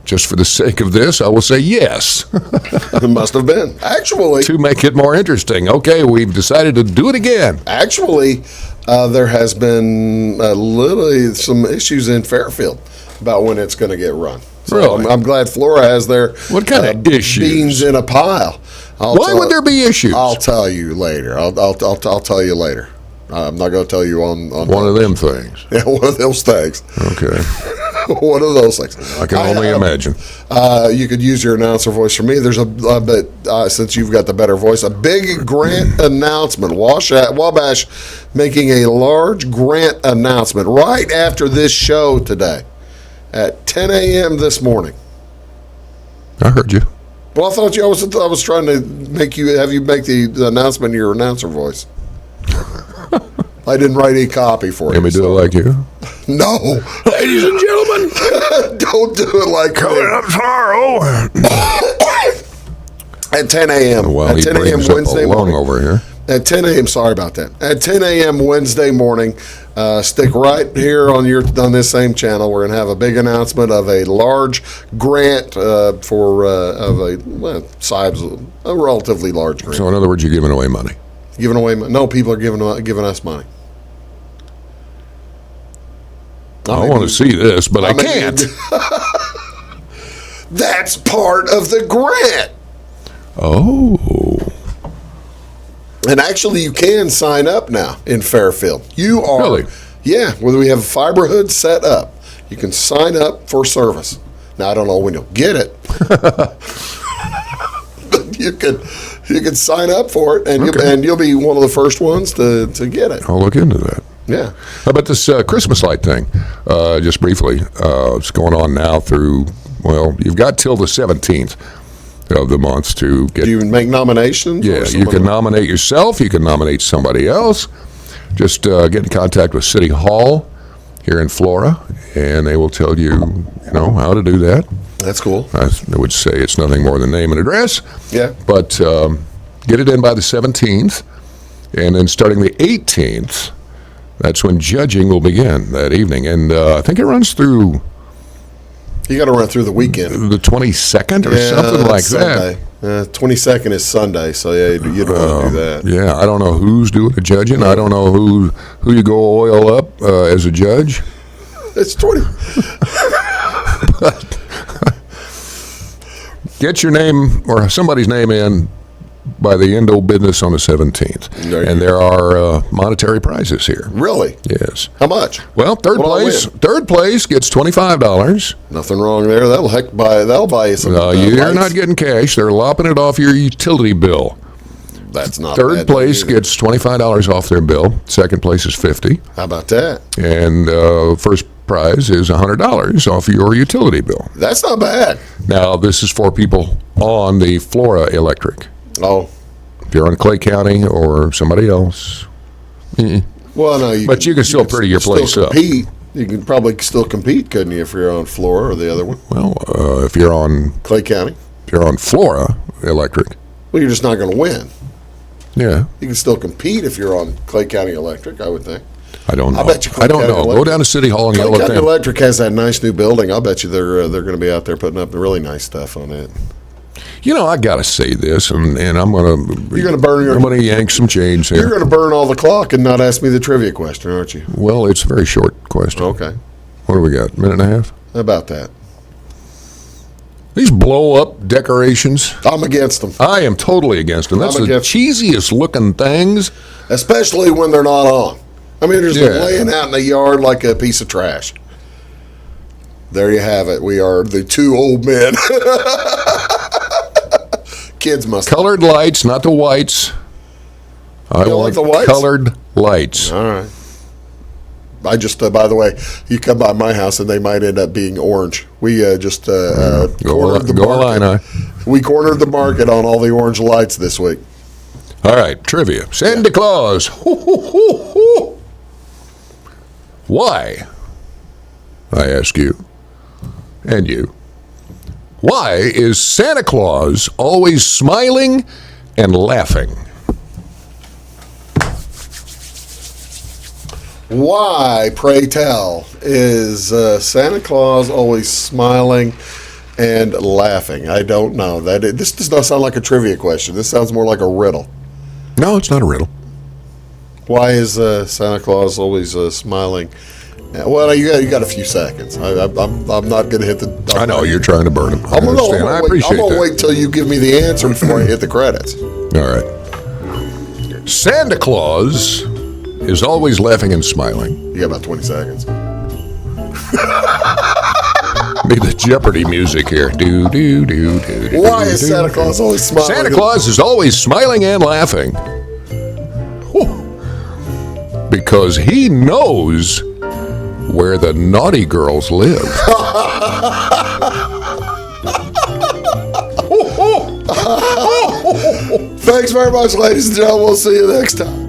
Just for the sake of this, I will say yes. It must have been. Actually, To make it more interesting. Okay, we've decided to do it again. there has been some issues in Fairfield about when it's going to get run. So Really? I'm glad Flora has their What kind of issues? beans in a pile. Why would there be issues? I'll tell you later. I'll tell you later. I'm not going to tell you on One of them things. Yeah, one of those things. Okay. One of those things. I can only imagine. You could use your announcer voice for me. There's since you've got the better voice, a big grant announcement. Wabash making a large grant announcement right after this show today at 10 a.m. this morning. I heard you. Well, I thought I was trying to have you make the announcement in your announcer voice. I didn't write any copy for you. Let me do it like you. No. Ladies and gentlemen, Don't do it like coming that. up tomorrow. At 10 a.m. While At he 10 a.m. brings up Wednesday a lung morning. over here. At 10 a.m. Sorry about that. At 10 a.m. Wednesday morning, stick right here on this same channel. We're going to have a big announcement of a large grant for a relatively large grant. So in other words, you're giving away money. Giving away? No, people are giving us money. I want to see this, but I can't. That's part of the grant. Oh. And actually, you can sign up now in Fairfield. You are. Really? Yeah. Well, we have Fiberhood set up. You can sign up for service. Now, I don't know when you'll get it. But you can sign up for it, and you'll be one of the first ones to get it. I'll look into that. Yeah. How about this Christmas light thing? Just briefly, it's going on now through, well, you've got till the 17th of the month to get. Do you make nominations? Yeah, you can nominate yourself. You can nominate somebody else. Just get in contact with City Hall here in Flora, and they will tell you, how to do that. That's cool. I would say it's nothing more than name and address. Yeah. But get it in by the 17th, and then starting the 18th, that's when judging will begin that evening. And I think it runs through. You got to run through the weekend. The 22nd or something like Sunday. that. 22nd is Sunday, so yeah, you don't want to do that. Yeah, I don't know who's doing the judging. I don't know who you go oil up as a judge. It's 20. Get your name or somebody's name in by the end of business on the 17th. There are monetary prizes here. Really? Yes. How much? Well, third place gets $25. Nothing wrong there. That'll buy you some. You're not getting cash. They're lopping it off your utility bill. That's not Third bad place gets $25 off their bill. Second place is $50. How about that? And first prize is $100 off your utility bill. That's not bad. Now, this is for people on the Flora Electric. Oh. If you're on Clay County or somebody else. Well, no. But you can still pretty your place up. You can probably still compete, couldn't you, if you're on Flora or the other one? Well, if you're on Clay County. If you're on Flora Electric. Well, you're just not going to win. Yeah. You can still compete if you're on Clay County Electric, I would think. I don't know. I bet you I don't know. Go down to City Hall and yell at them. Clay County Electric has that nice new building. I'll bet you they're going to be out there putting up really nice stuff on it. I got to say this, and I'm going to. You're going to burn your. I'm going to yank some chains here. You're going to burn all the clock and not ask me the trivia question, aren't you? Well, it's a very short question. Okay. What do we got? Minute and a half? How about that? These blow-up decorations. I'm against them. I am totally against them. That's the cheesiest looking things. Especially when they're not on. I mean, they're just laying out in the yard like a piece of trash. There you have it. We are the two old men. Kids must. Colored lights, not the whites. I want the whites? colored lights. All right. I just, by the way, you come by my house and they might end up being orange. We just cornered the market. We cornered the market on all the orange lights this week. All right, trivia. Santa Claus. Why, I ask you, and you, why is Santa Claus always smiling and laughing? Why, pray tell, is Santa Claus always smiling and laughing? I don't know. This does not sound like a trivia question. This sounds more like a riddle. No, it's not a riddle. Why is Santa Claus always smiling? Well, you got a few seconds. I'm not going to hit the. I know you're trying to burn him. I understand. I appreciate that. I'm going to wait till you give me the answer before I hit the credits. All right. Santa Claus is always laughing and smiling. You got about 20 seconds. Be the Jeopardy music here. Why is Santa Claus always smiling? Santa Claus is always smiling and laughing. Because he knows where the naughty girls live. Thanks very much, ladies and gentlemen. We'll see you next time.